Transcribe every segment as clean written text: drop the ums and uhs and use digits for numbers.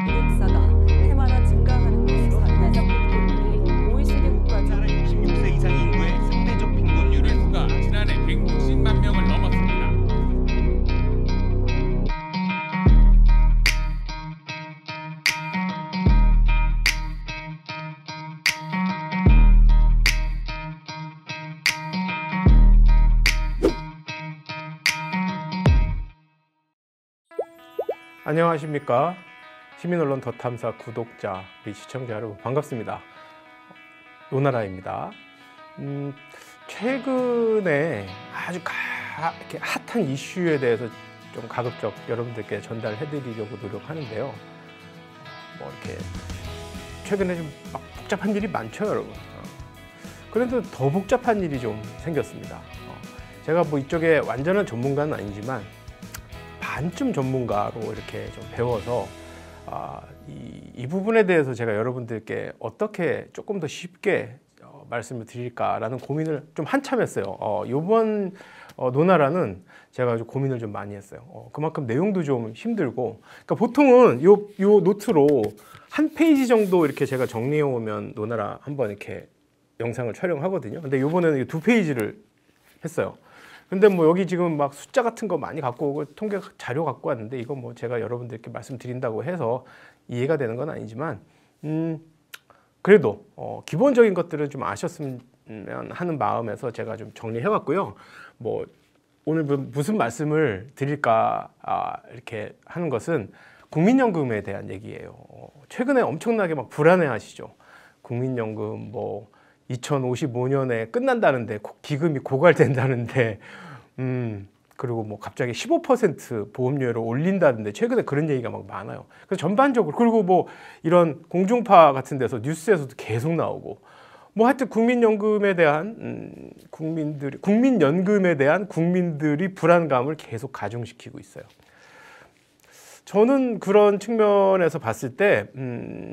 인구사가 해마다 증가하는 것으로 사회적 빈곤율이 OECD 국가 중 16세 이상 인구의 상대적 빈곤율은 수가 지난해 160만 명을 넘었습니다. 안녕하십니까. 시민언론 더 탐사 구독자, 우리 시청자 여러분 반갑습니다. 노나라입니다. 최근에 아주 이렇게 핫한 이슈에 대해서 좀 가급적 여러분들께 전달해 드리려고 노력하는데요. 뭐 이렇게 최근에 좀 막 복잡한 일이 많죠, 여러분. 그런데 더 복잡한 일이 좀 생겼습니다. 제가 뭐 이쪽에 완전한 전문가는 아니지만 반쯤 전문가로 이렇게 좀 배워서 이 부분에 대해서 제가 여러분들께 어떻게 조금 더 쉽게 말씀을 드릴까라는 고민을 좀 한참 했어요. 이번 노나라는 제가 좀 고민을 좀 많이 했어요. 그만큼 내용도 좀 힘들고, 그러니까 보통은 요 노트로 한 페이지 정도 이렇게 제가 정리해 오면 노나라 한번 이렇게 영상을 촬영하거든요. 근데 이번에는 2페이지를 했어요. 근데 뭐 여기 지금 막 숫자 같은 거 많이 갖고 오고 통계 자료 갖고 왔는데 이거 뭐 제가 여러분들께 말씀드린다고 해서 이해가 되는 건 아니지만 그래도 기본적인 것들은 좀 아셨으면 하는 마음에서 제가 좀 정리해 왔고요. 뭐 오늘 무슨 말씀을 드릴까 이렇게 하는 것은 국민연금에 대한 얘기예요. 최근에 엄청나게 막 불안해 하시죠. 국민연금 뭐 2055년에 끝난다는데 기금이 고갈된다는데 그리고 뭐 갑자기 15% 보험료를 올린다는데 최근에 그런 얘기가 막 많아요. 그래서 전반적으로, 그리고 뭐 이런 공중파 같은 데서 뉴스에서도 계속 나오고 뭐 하여튼 국민연금에 대한 국민연금에 대한 국민들이 불안감을 계속 가중시키고 있어요. 저는 그런 측면에서 봤을 때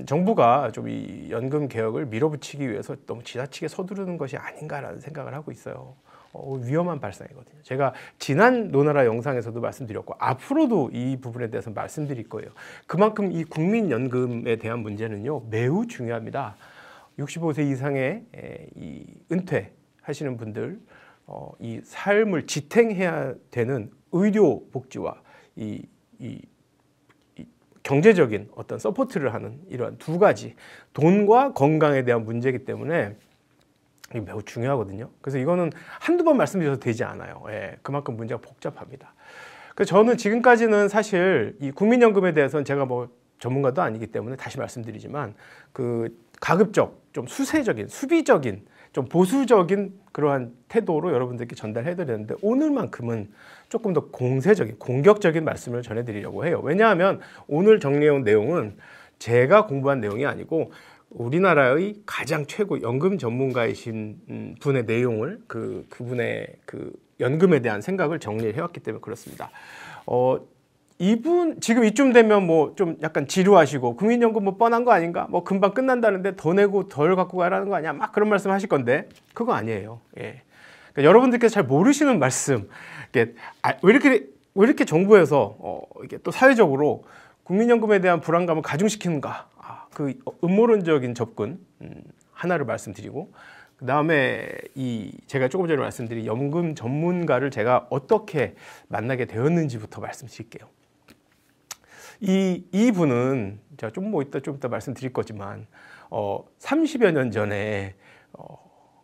정부가 좀 이 연금 개혁을 밀어붙이기 위해서 너무 지나치게 서두르는 것이 아닌가라는 생각을 하고 있어요. 위험한 발상이거든요. 제가 지난 노나라 영상에서도 말씀드렸고 앞으로도 이 부분에 대해서 말씀드릴 거예요. 그만큼 이 국민연금에 대한 문제는요 매우 중요합니다. 65세 이상의 이 은퇴하시는 분들 이 삶을 지탱해야 되는 의료 복지와 이 경제적인 어떤 서포트를 하는 이러한 두 가지, 돈과 건강에 대한 문제이기 때문에 이게 매우 중요하거든요. 그래서 이거는 한두 번 말씀드려도 되지 않아요. 그만큼 문제가 복잡합니다. 그래서 저는 지금까지는 사실 이 국민연금에 대해서는 제가 뭐 전문가도 아니기 때문에 다시 말씀드리지만 그 가급적 좀 수세적인, 수비적인, 좀 보수적인 그러한 태도로 여러분들께 전달해 드렸는데 오늘만큼은 조금 더 공세적인, 공격적인 말씀을 전해드리려고 해요. 왜냐하면 오늘 정리해온 내용은 제가 공부한 내용이 아니고 우리나라의 가장 최고 연금 전문가이신 분의 내용을 그분의 그 연금에 대한 생각을 정리를 해왔기 때문에 그렇습니다. 이분 지금 이쯤 되면 뭐 좀 약간 지루하시고 국민연금 뭐 뻔한 거 아닌가? 뭐 금방 끝난다는데 더 내고 덜 갖고 가라는 거 아니야? 막 그런 말씀 하실 건데 그거 아니에요. 그러니까 여러분들께서 잘 모르시는 말씀, 왜 이렇게 정부에서 이게 또 사회적으로 국민연금에 대한 불안감을 가중시키는가? 그 음모론적인 접근 하나를 말씀드리고, 그 다음에 제가 조금 전에 말씀드린 연금 전문가를 제가 어떻게 만나게 되었는지부터 말씀드릴게요. 이분은 제가 좀 이따 말씀드릴 거지만 30여 년 전에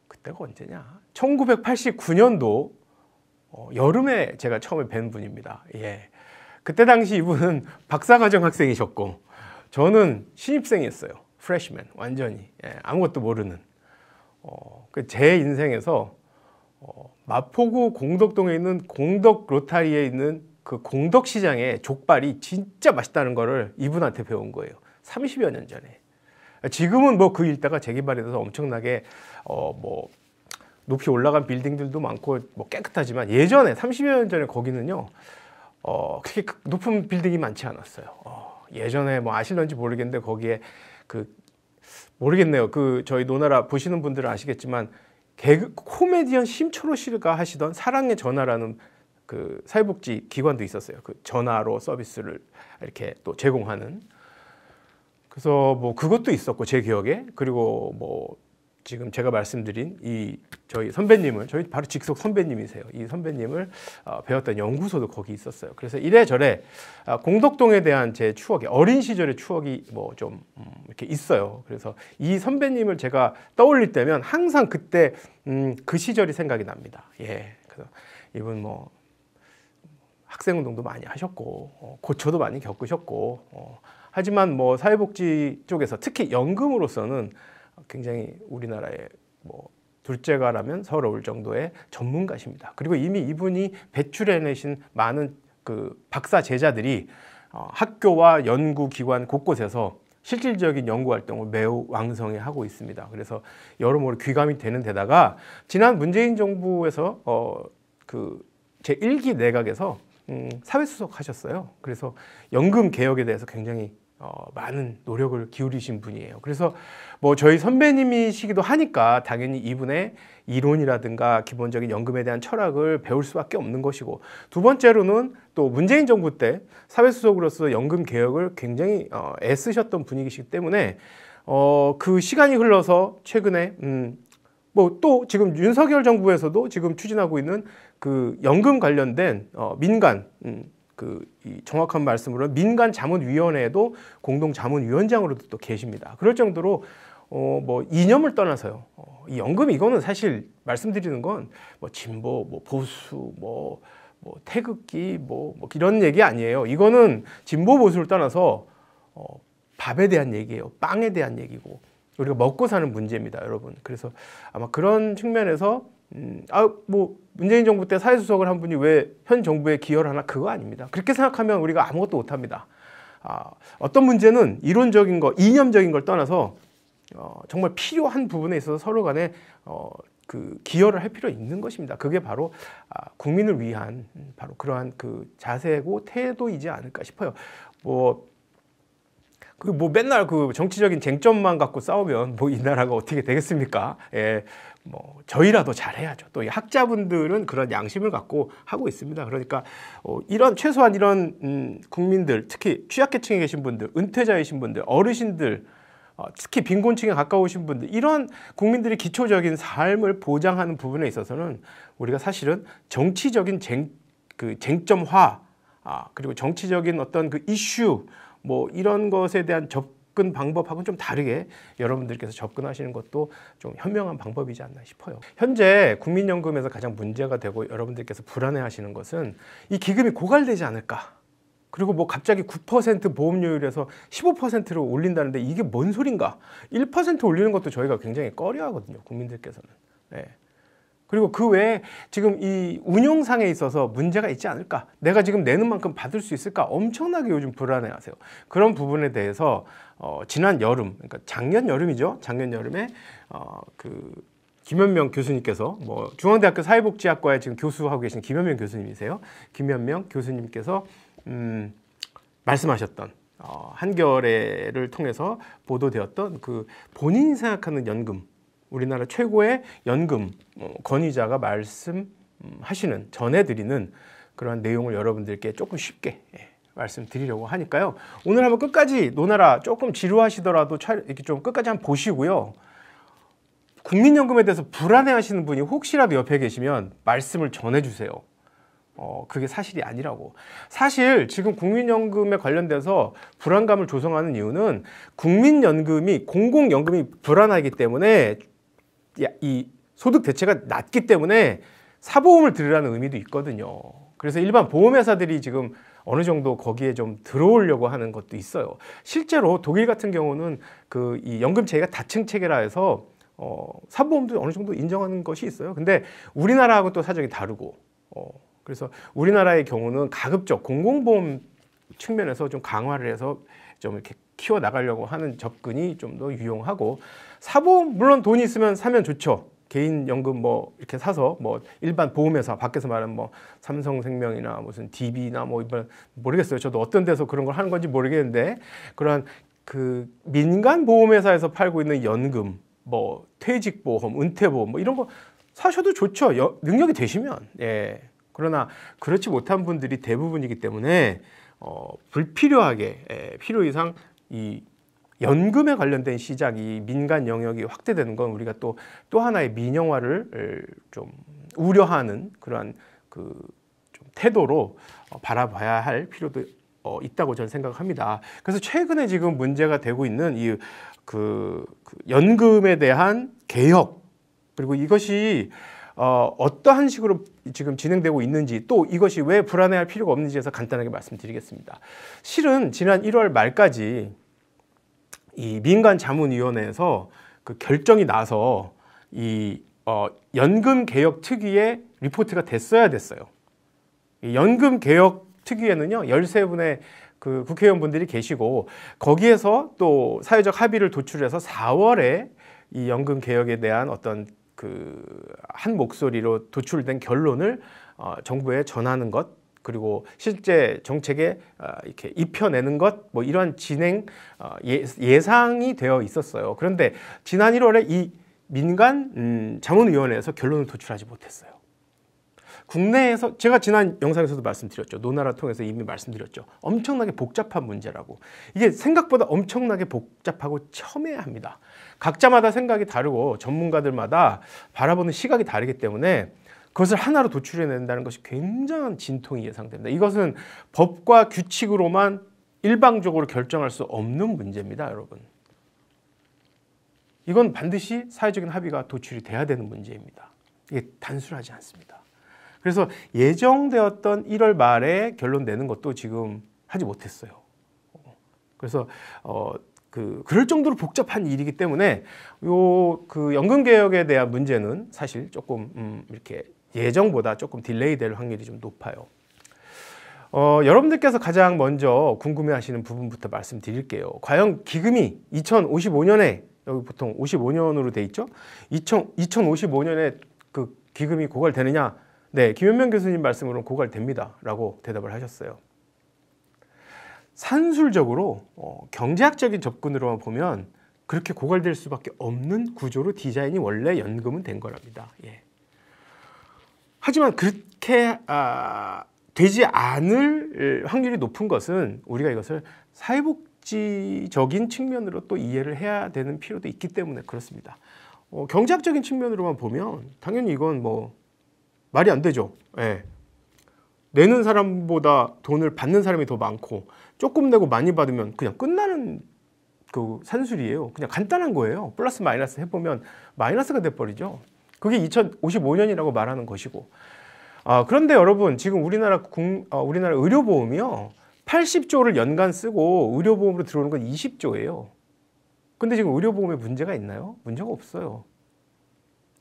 그때가 언제냐? 1989년도 여름에 제가 처음에 뵌 분입니다. 그때 당시 이분은 박사과정 학생이셨고 저는 신입생이었어요. 프레시맨, 완전히 아무것도 모르는. 제 인생에서 마포구 공덕동에 있는 공덕 로타리에 있는 그 공덕 시장의 족발이 진짜 맛있다는 거를 이분한테 배운 거예요. 30여 년 전에. 지금은 뭐 그 일대가 재개발이 돼서 엄청나게 뭐 높이 올라간 빌딩들도 많고 뭐 깨끗하지만 예전에 30여 년 전에 거기는요 그렇게 높은 빌딩이 많지 않았어요. 예전에 뭐 아실런지 모르겠는데 거기에 모르겠네요. 저희 노나라 보시는 분들은 아시겠지만 코미디언 심초로 씨가 하시던 사랑의 전화라는 그 사회복지 기관도 있었어요. 그 전화로 서비스를 이렇게 또 제공하는. 그래서 뭐 그것도 있었고 제 기억에. 그리고 뭐 지금 제가 말씀드린 이 저희 선배님을, 저희 바로 직속 선배님이세요. 이 선배님을 배웠던 연구소도 거기 있었어요. 그래서 이래저래 공덕동에 대한 제 추억이, 어린 시절의 추억이 뭐 좀 이렇게 있어요. 그래서 이 선배님을 제가 떠올릴 때면 항상 그때 그 시절이 생각이 납니다. 예, 그래서 이분 뭐 학생운동도 많이 하셨고 고초도 많이 겪으셨고 하지만 뭐 사회복지 쪽에서 특히 연금으로서는 굉장히 우리나라의 뭐 둘째가라면 서러울 정도의 전문가십니다. 그리고 이미 이분이 배출해내신 많은 그 박사 제자들이 학교와 연구기관 곳곳에서 실질적인 연구 활동을 매우 왕성히 하고 있습니다. 그래서 여러모로 귀감이 되는 데다가 지난 문재인 정부에서 그 제1기 내각에서 사회수석 하셨어요. 그래서 연금 개혁에 대해서 굉장히 많은 노력을 기울이신 분이에요. 그래서 뭐 저희 선배님이시기도 하니까 당연히 이분의 이론이라든가 기본적인 연금에 대한 철학을 배울 수밖에 없는 것이고, 두 번째로는 또 문재인 정부 때 사회수석으로서 연금 개혁을 굉장히 애쓰셨던 분이시기 때문에 그 시간이 흘러서 최근에 뭐 또 지금 윤석열 정부에서도 지금 추진하고 있는 그 연금 관련된 민간 이 정확한 말씀으로 민간자문위원회에도 공동자문위원장으로도 또 계십니다. 그럴 정도로 뭐 이념을 떠나서요. 이 연금 이거는 사실 말씀드리는 건 뭐 진보, 뭐 보수, 뭐 태극기, 뭐 이런 얘기 아니에요. 이거는 진보 보수를 떠나서 밥에 대한 얘기예요. 빵에 대한 얘기고 우리가 먹고 사는 문제입니다, 여러분. 그래서 아마 그런 측면에서 뭐 문재인 정부 때 사회수석을 한 분이 왜 현 정부에 기여를 하나, 그거 아닙니다. 그렇게 생각하면 우리가 아무것도 못합니다. 어떤 문제는 이론적인 거, 이념적인 걸 떠나서 정말 필요한 부분에 있어서 서로 간에 그 기여를 할 필요 있는 것입니다. 그게 바로 국민을 위한 바로 그러한 그 자세고 태도이지 않을까 싶어요. 뭐 맨날 그 정치적인 쟁점만 갖고 싸우면 뭐 이 나라가 어떻게 되겠습니까? 예, 뭐 저희라도 잘해야죠. 또 이 학자분들은 그런 양심을 갖고 하고 있습니다. 그러니까 이런 최소한 이런 국민들, 특히 취약계층에 계신 분들, 은퇴자이신 분들, 어르신들, 특히 빈곤층에 가까우신 분들, 이런 국민들의 기초적인 삶을 보장하는 부분에 있어서는 우리가 사실은 정치적인 쟁점화, 그리고 정치적인 어떤 그 이슈, 뭐 이런 것에 대한 접근 방법하고는 좀 다르게 여러분들께서 접근하시는 것도 좀 현명한 방법이지 않나 싶어요. 현재 국민연금에서 가장 문제가 되고 여러분들께서 불안해하시는 것은 이 기금이 고갈되지 않을까. 그리고 뭐 갑자기 9% 보험료율에서 15%로 올린다는데 이게 뭔 소린가? 1% 올리는 것도 저희가 굉장히 꺼려하거든요, 국민들께서는. 네. 그리고 그 외에 지금 이 운용상에 있어서 문제가 있지 않을까? 내가 지금 내는 만큼 받을 수 있을까? 엄청나게 요즘 불안해하세요. 그런 부분에 대해서 지난 여름, 그러니까 작년 여름이죠. 작년 여름에 그 김현명 교수님께서 뭐 중앙대학교 사회복지학과에 지금 교수하고 계신 김현명 교수님이세요. 김현명 교수님께서 말씀하셨던 한겨레를 통해서 보도되었던 그 본인이 생각하는 연금, 우리나라 최고의 연금 권위자가 말씀하시는, 전해드리는 그러한 내용을 여러분들께 조금 쉽게 말씀드리려고 하니까요. 오늘 한번 끝까지 노나라, 조금 지루하시더라도 이렇게 좀 끝까지 한번 보시고요. 국민연금에 대해서 불안해하시는 분이 혹시라도 옆에 계시면 말씀을 전해주세요. 그게 사실이 아니라고. 사실 지금 국민연금에 관련돼서 불안감을 조성하는 이유는 국민연금이, 공공연금이 불안하기 때문에, 이 소득 대체가 낮기 때문에 사보험을 들으라는 의미도 있거든요. 그래서 일반 보험회사들이 지금 어느 정도 거기에 좀 들어오려고 하는 것도 있어요. 실제로 독일 같은 경우는 그 이 연금 체계가 다층 체계라 해서 사보험도 어느 정도 인정하는 것이 있어요. 근데 우리나라하고 또 사정이 다르고, 그래서 우리나라의 경우는 가급적 공공보험 측면에서 좀 강화를 해서 좀 이렇게 키워 나가려고 하는 접근이 좀 더 유용하고, 사보험 물론 돈이 있으면 사면 좋죠. 개인 연금 뭐 이렇게 사서 뭐 일반 보험회사, 밖에서 말하는 뭐 삼성생명이나 무슨 DB나 뭐 모르겠어요. 저도 어떤 데서 그런 걸 하는 건지 모르겠는데, 그러한 그 민간 보험회사에서 팔고 있는 연금, 뭐 퇴직보험, 은퇴보험 뭐 이런 거 사셔도 좋죠. 능력이 되시면. 예. 그러나 그렇지 못한 분들이 대부분이기 때문에 불필요하게 필요 이상 이 연금에 관련된 시작이 민간 영역이 확대되는 건 우리가 또 하나의 민영화를 좀 우려하는 그러한 좀 태도로 바라봐야 할 필요도 있다고 저는 생각합니다. 그래서 최근에 지금 문제가 되고 있는 이 그 연금에 대한 개혁, 그리고 이것이 어떠한 식으로 지금 진행되고 있는지, 또 이것이 왜 불안해할 필요가 없는지에서 간단하게 말씀드리겠습니다. 실은 지난 1월 말까지 이 민간자문위원회에서 그 결정이 나서 이 연금 개혁 특위의 리포트가 됐어야 됐어요. 이 연금 개혁 특위에는요 13분의 그 국회의원분들이 계시고, 거기에서 또 사회적 합의를 도출해서 4월에 이 연금 개혁에 대한 어떤 그 한 목소리로 도출된 결론을 정부에 전하는 것, 그리고 실제 정책에 이렇게 입혀내는 것, 뭐 이러한 진행 예상이 되어 있었어요. 그런데 지난 1월에 이 민간 자문위원회에서 결론을 도출하지 못했어요. 국내에서 제가 지난 영상에서도 말씀드렸죠. 노나라 통해서 이미 말씀드렸죠. 엄청나게 복잡한 문제라고. 이게 생각보다 엄청나게 복잡하고 첨예합니다. 각자마다 생각이 다르고 전문가들마다 바라보는 시각이 다르기 때문에 그것을 하나로 도출해낸다는 것이 굉장한 진통이 예상됩니다. 이것은 법과 규칙으로만 일방적으로 결정할 수 없는 문제입니다, 여러분. 이건 반드시 사회적인 합의가 도출이 돼야 되는 문제입니다. 이게 단순하지 않습니다. 그래서 예정되었던 1월 말에 결론 내는 것도 지금 하지 못했어요. 그래서 그럴 정도로 복잡한 일이기 때문에 그 연금 개혁에 대한 문제는 사실 조금 이렇게 예정보다 조금 딜레이 될 확률이 좀 높아요. 여러분들께서 가장 먼저 궁금해하시는 부분부터 말씀드릴게요. 과연 기금이 2055년에, 여기 보통 55년으로 돼 있죠? 2055년에 그 기금이 고갈되느냐? 네, 김현명 교수님 말씀으로는 고갈됩니다 라고 대답을 하셨어요. 산술적으로 경제학적인 접근으로만 보면 그렇게 고갈될 수밖에 없는 구조로 디자인이 원래 연금은 된 거랍니다. 예. 하지만 그렇게 되지 않을 확률이 높은 것은 우리가 이것을 사회복지적인 측면으로 또 이해를 해야 되는 필요도 있기 때문에 그렇습니다. 경제학적인 측면으로만 보면 당연히 이건 뭐 말이 안 되죠. 예. 내는 사람보다 돈을 받는 사람이 더 많고 조금 내고 많이 받으면 그냥 끝나는 그 산술이에요. 그냥 간단한 거예요. 플러스 마이너스 해보면 마이너스가 돼버리죠. 그게 2055년이라고 말하는 것이고. 그런데 여러분, 지금 우리나라 의료보험이요 80조를 연간 쓰고 의료보험으로 들어오는 건 20조예요. 근데 지금 의료보험에 문제가 있나요? 문제가 없어요.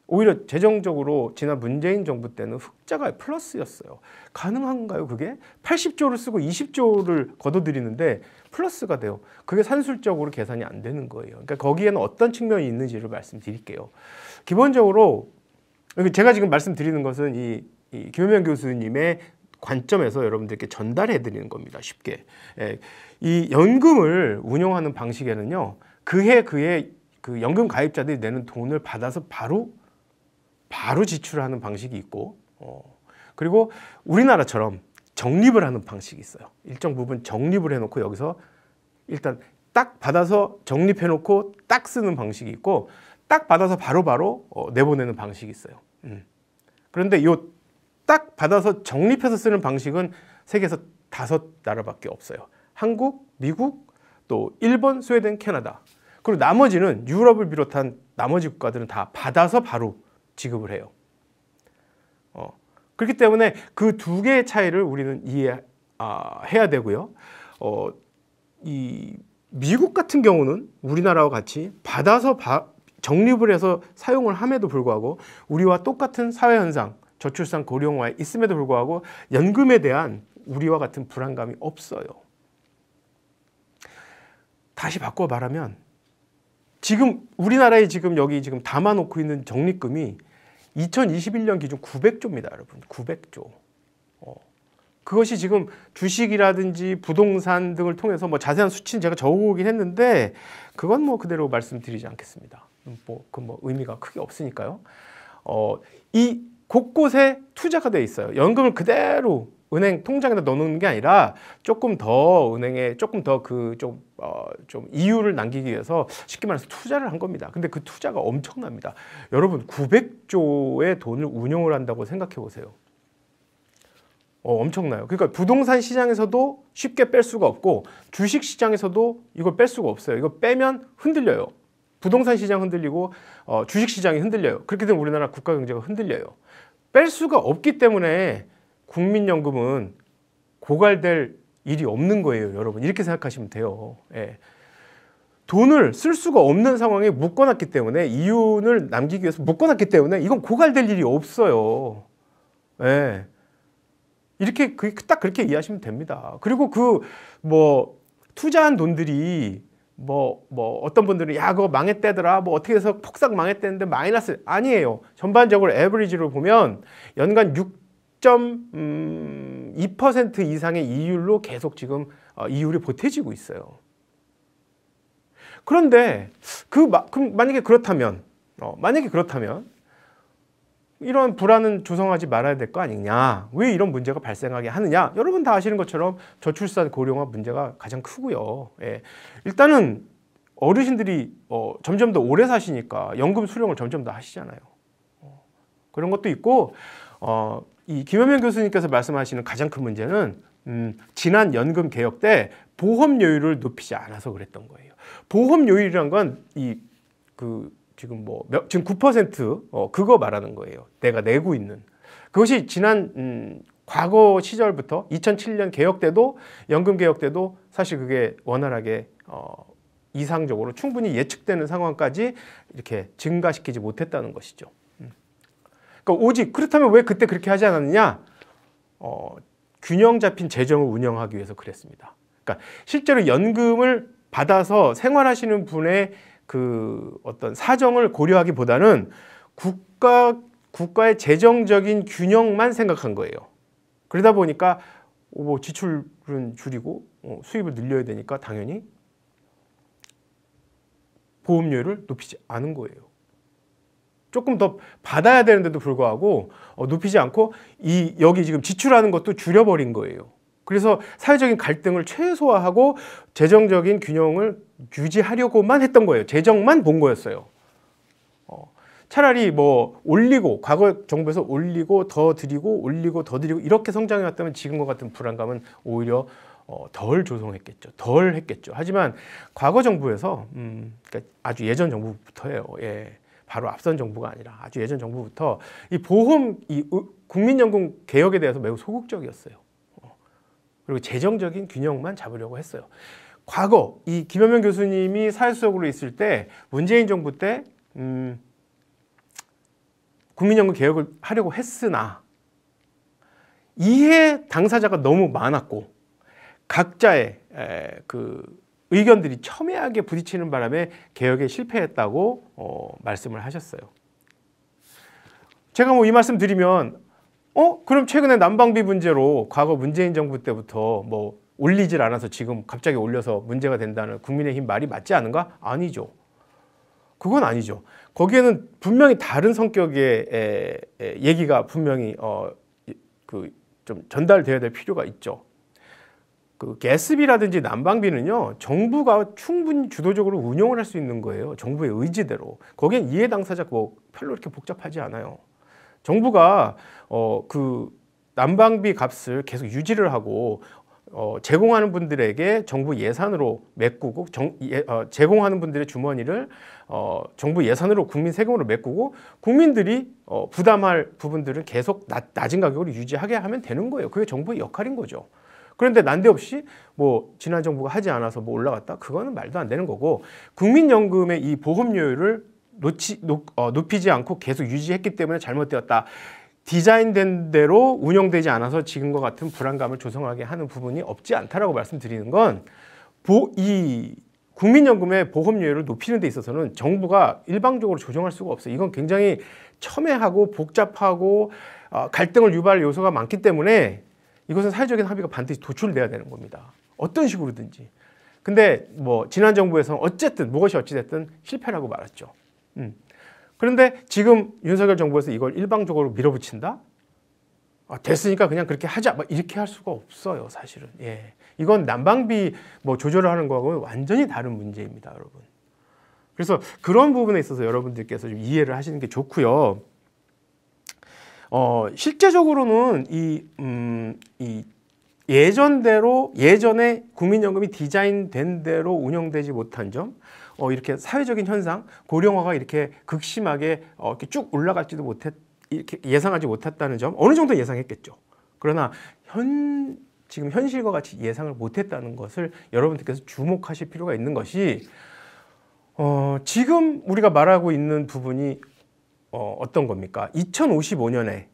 오히려 재정적으로 지난 문재인 정부 때는 흑자가 플러스였어요. 가능한가요, 그게? 80조를 쓰고 20조를 걷어들이는데 플러스가 돼요. 그게 산술적으로 계산이 안 되는 거예요. 그러니까 거기에는 어떤 측면이 있는지를 말씀드릴게요. 기본적으로 제가 지금 말씀드리는 것은 이 김현명 교수님의 관점에서 여러분들께 전달해 드리는 겁니다. 쉽게. 이 연금을 운영하는 방식에는요, 그해 그 연금 가입자들이 내는 돈을 받아서 바로 지출하는 방식이 있고, 그리고 우리나라처럼 적립을 하는 방식이 있어요. 일정 부분 적립을 해놓고 여기서 일단 딱 받아서 적립해놓고 딱 쓰는 방식이 있고, 딱 받아서 바로바로 내보내는 방식이 있어요. 그런데 요 딱 받아서 적립해서 쓰는 방식은 세계에서 5나라밖에 없어요. 한국, 미국, 또 일본, 스웨덴, 캐나다. 그리고 나머지는 유럽을 비롯한 나머지 국가들은 다 받아서 바로 지급을 해요. 그렇기 때문에 그 두 개의 차이를 우리는 이해해야 되고요. 이 미국 같은 경우는 우리나라와 같이 받아서 적립을 해서 사용을 함에도 불구하고 우리와 똑같은 사회현상, 저출산 고령화에 있음에도 불구하고 연금에 대한 우리와 같은 불안감이 없어요. 다시 바꿔 말하면 지금 우리나라에 지금 여기 지금 담아놓고 있는 적립금이 2021년 기준 900조입니다, 여러분. 900조. 그것이 지금 주식이라든지 부동산 등을 통해서 뭐 자세한 수치는 제가 적어오긴 했는데 그건 뭐 그대로 말씀드리지 않겠습니다. 뭐 의미가 크게 없으니까요. 이 곳곳에 투자가 돼 있어요. 연금을 그대로 은행 통장에다 넣어놓는 게 아니라 조금 더 은행에 조금 더 좀 이율을 남기기 위해서 쉽게 말해서 투자를 한 겁니다. 근데 그 투자가 엄청납니다. 여러분 900조의 돈을 운용을 한다고 생각해 보세요. 엄청나요. 그러니까 부동산 시장에서도 쉽게 뺄 수가 없고 주식 시장에서도 이걸 뺄 수가 없어요. 이거 빼면 흔들려요. 부동산 시장 흔들리고 주식 시장이 흔들려요. 그렇게 되면 우리나라 국가 경제가 흔들려요. 뺄 수가 없기 때문에 국민연금은 고갈될 일이 없는 거예요, 여러분. 이렇게 생각하시면 돼요. 예. 돈을 쓸 수가 없는 상황에 묶어놨기 때문에 이윤을 남기기 위해서 묶어놨기 때문에 이건 고갈될 일이 없어요. 예. 이렇게 딱 그렇게 이해하시면 됩니다. 그리고 투자한 돈들이 어떤 분들은 야 그거 망했대더라 뭐 어떻게 해서 폭삭 망했대는데 마이너스 아니에요. 전반적으로 에버리지로 보면 연간 6.2% 이상의 이율로 계속 지금 이율이 보태지고 있어요. 그런데 만약에 그렇다면 이런 불안은 조성하지 말아야 될 거 아니냐? 왜 이런 문제가 발생하게 하느냐? 여러분 다 아시는 것처럼 저출산 고령화 문제가 가장 크고요. 예. 일단은 어르신들이 점점 더 오래 사시니까 연금 수령을 점점 더 하시잖아요. 그런 것도 있고 이 김현명 교수님께서 말씀하시는 가장 큰 문제는 지난 연금 개혁 때 보험료율을 높이지 않아서 그랬던 거예요. 보험료율이란 건 지금 9% 그거 말하는 거예요. 내가 내고 있는 그것이 지난 과거 시절부터 2007년 개혁 때도 연금 개혁 때도 사실 그게 원활하게 이상적으로 충분히 예측되는 상황까지 이렇게 증가시키지 못했다는 것이죠. 그러니까 오직 그렇다면 왜 그때 그렇게 하지 않았느냐? 균형 잡힌 재정을 운영하기 위해서 그랬습니다. 그러니까 실제로 연금을 받아서 생활하시는 분의 그 어떤 사정을 고려하기보다는 국가의 재정적인 균형만 생각한 거예요. 그러다 보니까 지출은 줄이고 수입을 늘려야 되니까 당연히 보험료를 높이지 않은 거예요. 조금 더 받아야 되는데도 불구하고 높이지 않고 여기 지금 지출하는 것도 줄여버린 거예요. 그래서 사회적인 갈등을 최소화하고 재정적인 균형을 유지하려고만 했던 거예요. 재정만 본 거였어요. 차라리 올리고 과거 정부에서 올리고 더 드리고 올리고 더 드리고 이렇게 성장해 왔다면 지금과 같은 불안감은 오히려 덜 조성했겠죠. 덜 했겠죠. 하지만 과거 정부에서 그러니까 아주 예전 정부부터예요. 예. 바로 앞선 정부가 아니라 아주 예전 정부부터 이 국민연금 개혁에 대해서 매우 소극적이었어요. 그리고 재정적인 균형만 잡으려고 했어요. 과거 이 김현명 교수님이 사회수석으로 있을 때 문재인 정부 때 국민연금 개혁을 하려고 했으나 이해 당사자가 너무 많았고 각자의 의견들이 첨예하게 부딪히는 바람에 개혁에 실패했다고 말씀을 하셨어요. 제가 이 말씀 드리면 그럼 최근에 난방비 문제로 과거 문재인 정부 때부터 올리질 않아서 지금 갑자기 올려서 문제가 된다는 국민의힘 말이 맞지 않은가? 아니죠. 그건 아니죠. 거기에는 분명히 다른 성격의 얘기가 분명히 좀 전달되어야 될 필요가 있죠. 가스비라든지 난방비는요, 정부가 충분히 주도적으로 운영을 할 수 있는 거예요. 정부의 의지대로. 거기엔 이해 당사자 별로 이렇게 복잡하지 않아요. 정부가 난방비 값을 계속 유지를 하고 제공하는 분들에게 정부 예산으로 메꾸고 제공하는 분들의 주머니를 정부 예산으로 국민 세금으로 메꾸고 국민들이 부담할 부분들은 계속 낮은 가격으로 유지하게 하면 되는 거예요. 그게 정부의 역할인 거죠. 그런데 난데없이 지난 정부가 하지 않아서 올라갔다? 그거는 말도 안 되는 거고 국민연금의 이 보험료율을 높이지 않고 계속 유지했기 때문에 잘못되었다. 디자인된 대로 운영되지 않아서 지금과 같은 불안감을 조성하게 하는 부분이 없지 않다라고 말씀드리는 건 이 국민연금의 보험료율을 높이는 데 있어서는 정부가 일방적으로 조정할 수가 없어요. 이건 굉장히 첨예하고 복잡하고 갈등을 유발할 요소가 많기 때문에 이것은 사회적인 합의가 반드시 도출돼야 되는 겁니다. 어떤 식으로든지. 근데 지난 정부에서는 어쨌든 무엇이 어찌됐든 실패라고 말했죠. 그런데 지금 윤석열 정부에서 이걸 일방적으로 밀어붙인다? 됐으니까 그냥 그렇게 하자. 이렇게 할 수가 없어요, 사실은. 예. 이건 난방비 뭐 조절을 하는 거하고는 완전히 다른 문제입니다, 여러분. 그래서 그런 부분에 있어서 여러분들께서 좀 이해를 하시는 게 좋고요. 실제적으로는 이 예전에 국민연금이 디자인된 대로 운영되지 못한 점, 이렇게 사회적인 현상, 고령화가 이렇게 극심하게 이렇게 쭉 올라갈지도 이렇게 예상하지 못했다는 점, 어느 정도 예상했겠죠. 그러나 지금 현실과 같이 예상을 못했다는 것을 여러분들께서 주목하실 필요가 있는 것이, 지금 우리가 말하고 있는 부분이 어떤 겁니까? 2055년에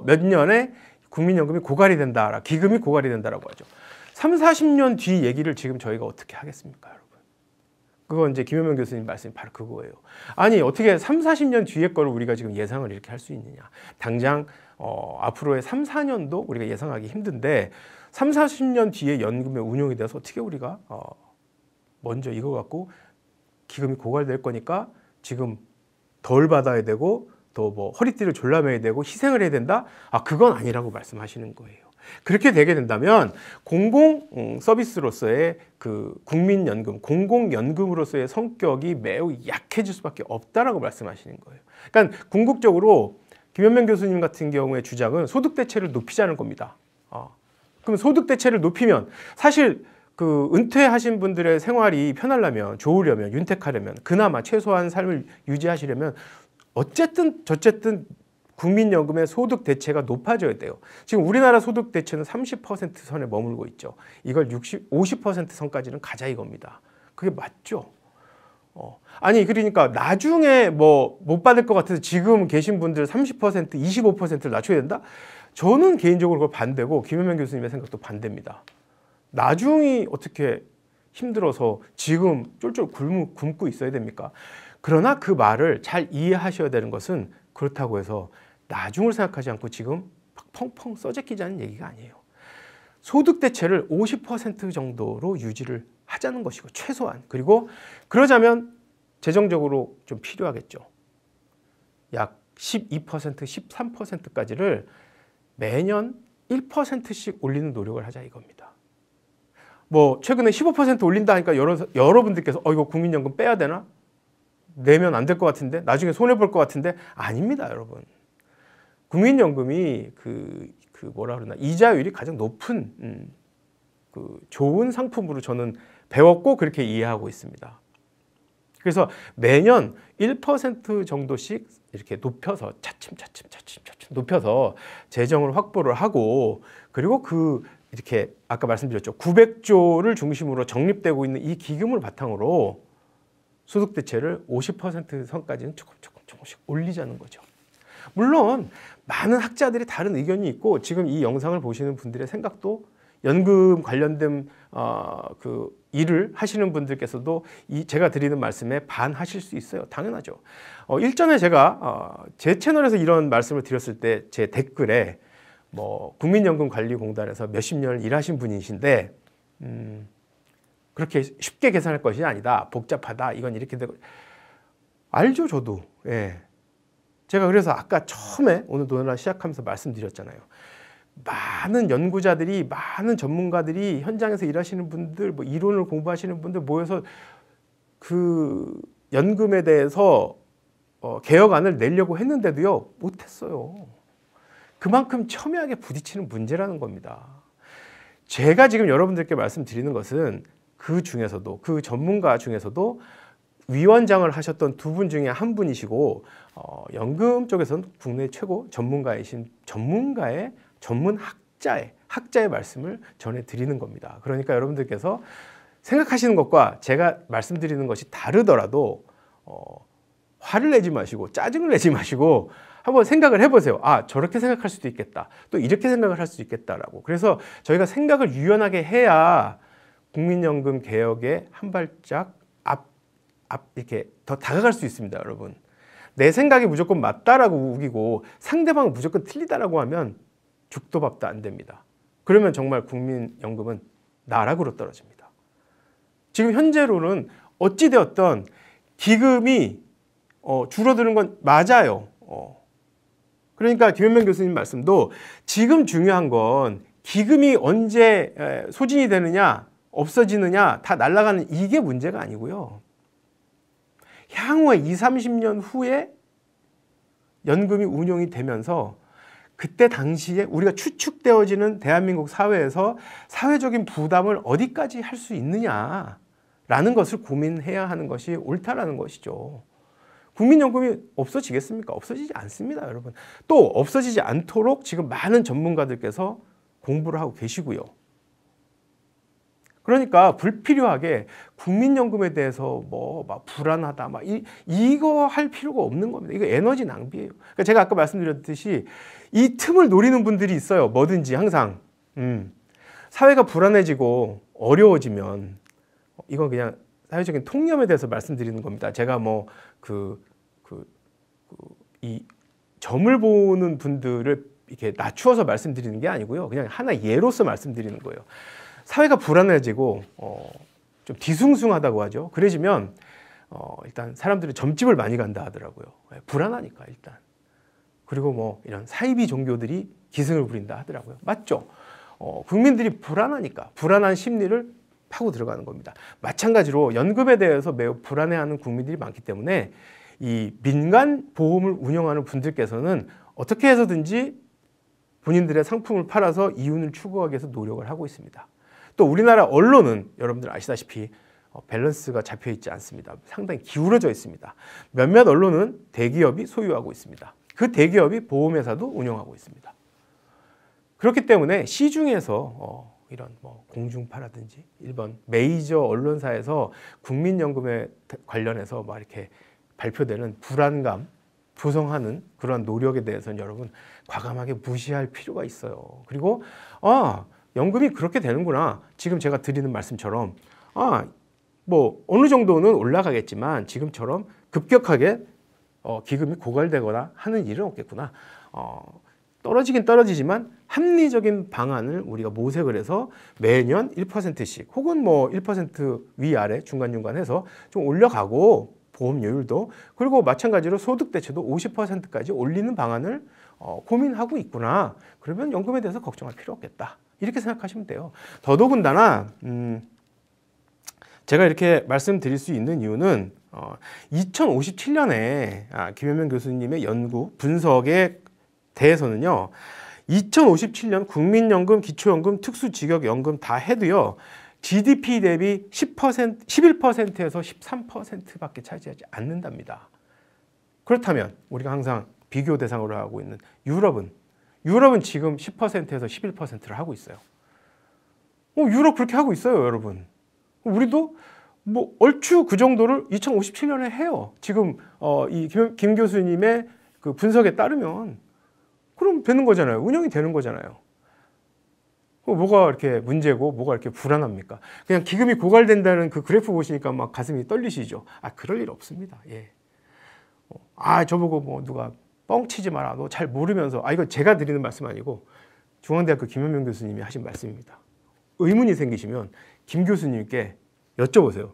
몇 년에 국민연금이 고갈이 된다, 기금이 고갈이 된다라고 하죠. 3, 40년 뒤 얘기를 지금 저희가 어떻게 하겠습니까, 여러분? 그건 이제 김현명 교수님 말씀이 바로 그거예요. 아니, 어떻게 3, 40년 뒤의 거를 우리가 지금 예상을 이렇게 할 수 있느냐. 당장 앞으로의 3, 4년도 우리가 예상하기 힘든데 3, 40년 뒤에 연금의 운용에 대해서 어떻게 우리가 먼저 이거 갖고 기금이 고갈될 거니까 지금 덜 받아야 되고 또 뭐 허리띠를 졸라매야 되고 희생을 해야 된다? 그건 아니라고 말씀하시는 거예요. 그렇게 되게 된다면 공공 서비스로서의 그 국민연금, 공공연금으로서의 성격이 매우 약해질 수밖에 없다라고 말씀하시는 거예요. 그러니까 궁극적으로 김현명 교수님 같은 경우의 주장은 소득 대체를 높이자는 겁니다. 그럼 소득 대체를 높이면 사실 그 은퇴하신 분들의 생활이 편하려면, 좋으려면, 윤택하려면, 그나마 최소한 삶을 유지하시려면 어쨌든 저쨌든 국민연금의 소득 대체가 높아져야 돼요. 지금 우리나라 소득 대체는 30% 선에 머물고 있죠. 이걸 50% 선까지는 가자 이겁니다. 그게 맞죠? 아니 그러니까 나중에 뭐 못 받을 것 같아서 지금 계신 분들 30%, 25%를 낮춰야 된다? 저는 개인적으로 그걸 반대고 김현명 교수님의 생각도 반대입니다. 나중이 어떻게 힘들어서 지금 쫄쫄 굶고 있어야 됩니까? 그러나 그 말을 잘 이해하셔야 되는 것은 그렇다고 해서 나중을 생각하지 않고 지금 펑펑 써제끼자는 얘기가 아니에요. 소득 대체를 50% 정도로 유지를 하자는 것이고 최소한. 그리고 그러자면 재정적으로 좀 필요하겠죠. 약 12%, 13%까지를 매년 1%씩 올리는 노력을 하자 이겁니다. 뭐 최근에 15% 올린다 하니까 여러분들께서 이거 국민연금 빼야 되나? 내면 안 될 것 같은데? 나중에 손해볼 것 같은데? 아닙니다, 여러분. 국민연금이 뭐라 그러나 이자율이 가장 높은 그 좋은 상품으로 저는 배웠고 그렇게 이해하고 있습니다. 그래서 매년 1% 정도씩 이렇게 높여서 차츰 높여서 재정을 확보를 하고 그리고 이렇게 아까 말씀드렸죠. 900조를 중심으로 적립되고 있는 이 기금을 바탕으로 소득 대체를 50% 선까지는 조금씩 올리자는 거죠. 물론 많은 학자들이 다른 의견이 있고 지금 이 영상을 보시는 분들의 생각도 연금 관련된 그 일을 하시는 분들께서도 제가 드리는 말씀에 반하실 수 있어요. 당연하죠. 일전에 제가 제 채널에서 이런 말씀을 드렸을 때 제 댓글에 뭐 국민연금관리공단에서 몇십 년을 일하신 분이신데 그렇게 쉽게 계산할 것이 아니다. 복잡하다. 이건 이렇게 되고 알죠, 저도. 예. 제가 그래서 아까 처음에 오늘 논란 시작하면서 말씀드렸잖아요. 많은 연구자들이, 많은 전문가들이 현장에서 일하시는 분들, 뭐 이론을 공부하시는 분들 모여서 그 연금에 대해서 개혁안을 내려고 했는데도요, 못했어요. 그만큼 첨예하게 부딪히는 문제라는 겁니다. 제가 지금 여러분들께 말씀드리는 것은 그 중에서도, 그 전문가 중에서도 위원장을 하셨던 두 분 중에 한 분이시고 연금 쪽에서는 국내 최고 전문가이신 전문 학자의 말씀을 전해드리는 겁니다. 그러니까 여러분들께서 생각하시는 것과 제가 말씀드리는 것이 다르더라도 화를 내지 마시고 짜증을 내지 마시고 한번 생각을 해보세요. 저렇게 생각할 수도 있겠다. 또 이렇게 생각을 할 수도 있겠다라고. 그래서 저희가 생각을 유연하게 해야 국민연금 개혁에 한 발짝 이렇게 더 다가갈 수 있습니다, 여러분. 내 생각이 무조건 맞다라고 우기고 상대방은 무조건 틀리다라고 하면 죽도 밥도 안 됩니다. 그러면 정말 국민연금은 나락으로 떨어집니다. 지금 현재로는 어찌되었던 기금이 줄어드는 건 맞아요. 그러니까 김현명 교수님 말씀도 지금 중요한 건 기금이 언제 소진이 되느냐 없어지느냐 다 날아가는 이게 문제가 아니고요. 향후에 20, 30년 후에 연금이 운용이 되면서 그때 당시에 우리가 추측되어지는 대한민국 사회에서 사회적인 부담을 어디까지 할 수 있느냐라는 것을 고민해야 하는 것이 옳다라는 것이죠. 국민연금이 없어지겠습니까? 없어지지 않습니다, 여러분. 또 없어지지 않도록 지금 많은 전문가들께서 공부를 하고 계시고요. 그러니까 불필요하게 국민연금에 대해서 뭐 막 불안하다 막 이거 할 필요가 없는 겁니다. 이거 에너지 낭비예요. 그러니까 제가 아까 말씀드렸듯이 이 틈을 노리는 분들이 있어요. 뭐든지 항상 사회가 불안해지고 어려워지면 이건 그냥 사회적인 통념에 대해서 말씀드리는 겁니다. 제가 뭐 이 점을 보는 분들을 이렇게 낮추어서 말씀드리는 게 아니고요. 그냥 하나 예로서 말씀드리는 거예요. 사회가 불안해지고 좀 뒤숭숭하다고 하죠. 그래지면 일단 사람들이 점집을 많이 간다 하더라고요. 불안하니까 일단. 그리고 뭐 이런 사이비 종교들이 기승을 부린다 하더라고요. 맞죠? 국민들이 불안하니까 불안한 심리를 파고 들어가는 겁니다. 마찬가지로 연금에 대해서 매우 불안해하는 국민들이 많기 때문에 이 민간 보험을 운영하는 분들께서는 어떻게 해서든지 본인들의 상품을 팔아서 이윤을 추구하기 위해서 노력을 하고 있습니다. 또 우리나라 언론은 여러분들 아시다시피 밸런스가 잡혀 있지 않습니다. 상당히 기울어져 있습니다. 몇몇 언론은 대기업이 소유하고 있습니다. 그 대기업이 보험회사도 운영하고 있습니다. 그렇기 때문에 시중에서 이런 뭐 공중파라든지 일본 메이저 언론사에서 국민연금에 관련해서 막 이렇게 발표되는 불안감 조성하는 그러한 노력에 대해서는 여러분 과감하게 무시할 필요가 있어요. 그리고 연금이 그렇게 되는구나. 지금 제가 드리는 말씀처럼 뭐 어느 정도는 올라가겠지만 지금처럼 급격하게 기금이 고갈되거나 하는 일은 없겠구나. 떨어지긴 떨어지지만 합리적인 방안을 우리가 모색을 해서 매년 1%씩 혹은 뭐 1% 위아래 중간중간 해서 좀 올려가고 보험료율도 그리고 마찬가지로 소득 대체도 50%까지 올리는 방안을 고민하고 있구나. 그러면 연금에 대해서 걱정할 필요 없겠다. 이렇게 생각하시면 돼요. 더더군다나 제가 이렇게 말씀드릴 수 있는 이유는 2057년에 김현명 교수님의 연구 분석에 대해서는요. 2057년 국민연금, 기초연금, 특수직역연금 다 해도요. GDP 대비 10%, 11%에서 13%밖에 차지하지 않는답니다. 그렇다면 우리가 항상 비교 대상으로 하고 있는 유럽은 지금 10%에서 11%를 하고 있어요. 유럽 그렇게 하고 있어요, 여러분. 우리도 뭐 얼추 그 정도를 2057년에 해요. 지금 이 김 교수님의 그 분석에 따르면 그럼 되는 거잖아요. 운영이 되는 거잖아요. 뭐가 이렇게 문제고 뭐가 이렇게 불안합니까? 그냥 기금이 고갈된다는 그 그래프 보시니까 막 가슴이 떨리시죠? 그럴 일 없습니다. 예. 저보고 뭐 누가 뻥치지 마라. 너 잘 모르면서. 이거 제가 드리는 말씀 아니고 중앙대학교 김현명 교수님이 하신 말씀입니다. 의문이 생기시면 김 교수님께 여쭤보세요.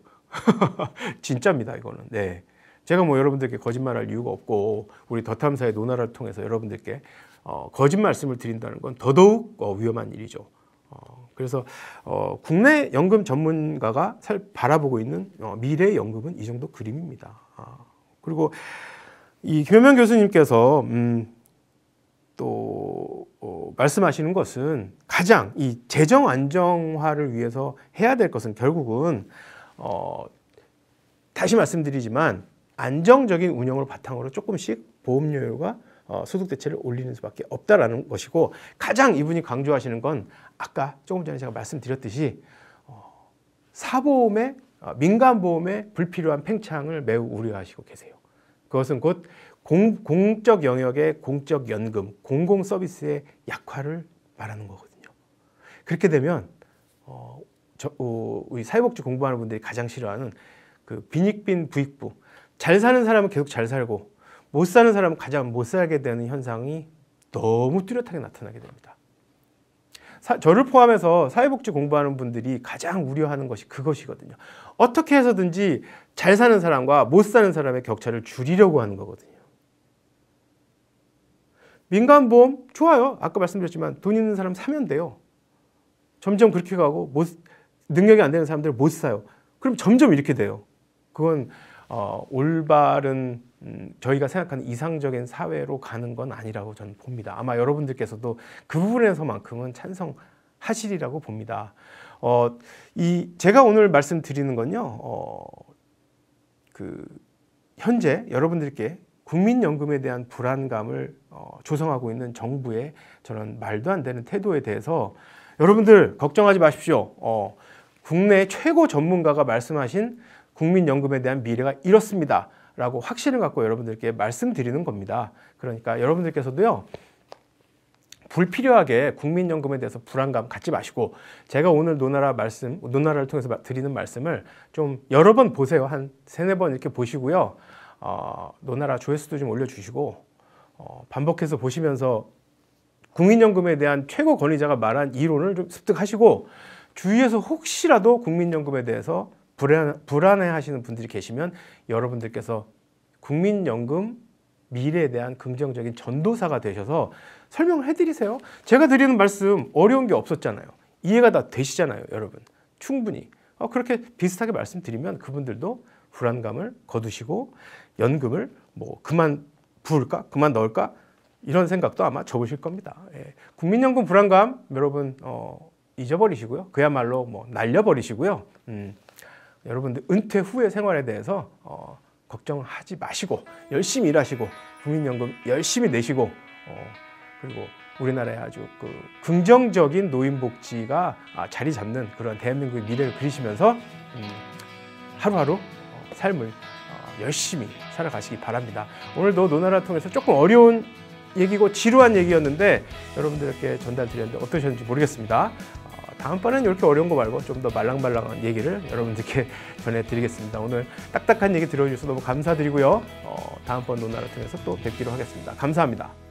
진짜입니다, 이거는. 네. 제가 뭐 여러분들께 거짓말할 이유가 없고 우리 더탐사의 논화를 통해서 여러분들께 거짓 말씀을 드린다는 건 더더욱 위험한 일이죠. 그래서 국내 연금 전문가가 바라보고 있는 미래의 연금은 이 정도 그림입니다. 그리고 이 김현명 교수님께서 또 말씀하시는 것은 가장 이 재정 안정화를 위해서 해야 될 것은 결국은 다시 말씀드리지만 안정적인 운영을 바탕으로 조금씩 보험료율과 소득 대체를 올리는 수밖에 없다라는 것이고 가장 이분이 강조하시는 건 아까 조금 전에 제가 말씀드렸듯이 사보험의 민간보험의 불필요한 팽창을 매우 우려하시고 계세요. 그것은 곧 공적 영역의 공적 연금, 공공 서비스의 약화를 말하는 거거든요. 그렇게 되면 우리 사회복지 공부하는 분들이 가장 싫어하는 그 빈익빈 부익부, 잘 사는 사람은 계속 잘 살고 못 사는 사람은 가장 못 살게 되는 현상이 너무 뚜렷하게 나타나게 됩니다. 저를 포함해서 사회복지 공부하는 분들이 가장 우려하는 것이 그것이거든요. 어떻게 해서든지 잘 사는 사람과 못 사는 사람의 격차를 줄이려고 하는 거거든요. 민간보험 좋아요. 아까 말씀드렸지만 돈 있는 사람 사면 돼요. 점점 그렇게 가고 능력이 안 되는 사람들 못 사요. 그럼 점점 이렇게 돼요. 그건 올바른 저희가 생각하는 이상적인 사회로 가는 건 아니라고 저는 봅니다. 아마 여러분들께서도 그 부분에서만큼은 찬성하시리라고 봅니다. 제가 오늘 말씀드리는 건요, 현재 여러분들께 국민연금에 대한 불안감을 조성하고 있는 정부의 저런 말도 안 되는 태도에 대해서 여러분들 걱정하지 마십시오. 국내 최고 전문가가 말씀하신 국민연금에 대한 미래가 이렇습니다 라고 확신을 갖고 여러분들께 말씀드리는 겁니다. 그러니까 여러분들께서도요, 불필요하게 국민연금에 대해서 불안감 갖지 마시고, 제가 오늘 노나라를 통해서 드리는 말씀을 좀 여러 번 보세요. 한 3-4번 이렇게 보시고요. 노나라 조회수도 좀 올려주시고, 반복해서 보시면서 국민연금에 대한 최고 권위자가 말한 이론을 좀 습득하시고, 주위에서 혹시라도 국민연금에 대해서 불안해하시는 분들이 계시면 여러분들께서 국민연금 미래에 대한 긍정적인 전도사가 되셔서 설명을 해드리세요. 제가 드리는 말씀 어려운 게 없었잖아요. 이해가 다 되시잖아요, 여러분. 충분히. 그렇게 비슷하게 말씀드리면 그분들도 불안감을 거두시고 연금을 그만 부을까? 그만 넣을까? 이런 생각도 아마 접으실 겁니다. 예. 국민연금 불안감 여러분 잊어버리시고요. 그야말로 날려버리시고요. 여러분들 은퇴 후의 생활에 대해서 걱정하지 마시고 열심히 일하시고 국민연금 열심히 내시고 그리고 우리나라의 아주 긍정적인 노인복지가 자리 잡는 그런 대한민국의 미래를 그리시면서 하루하루 삶을 열심히 살아가시기 바랍니다. 오늘도 노나라 통해서 조금 어려운 얘기고 지루한 얘기였는데 여러분들께 전달드렸는데 어떠셨는지 모르겠습니다. 다음번에는 이렇게 어려운 거 말고 좀 더 말랑말랑한 얘기를 여러분들께 전해드리겠습니다. 오늘 딱딱한 얘기 들어주셔서 너무 감사드리고요. 다음번 노나라 통해서 또 뵙기로 하겠습니다. 감사합니다.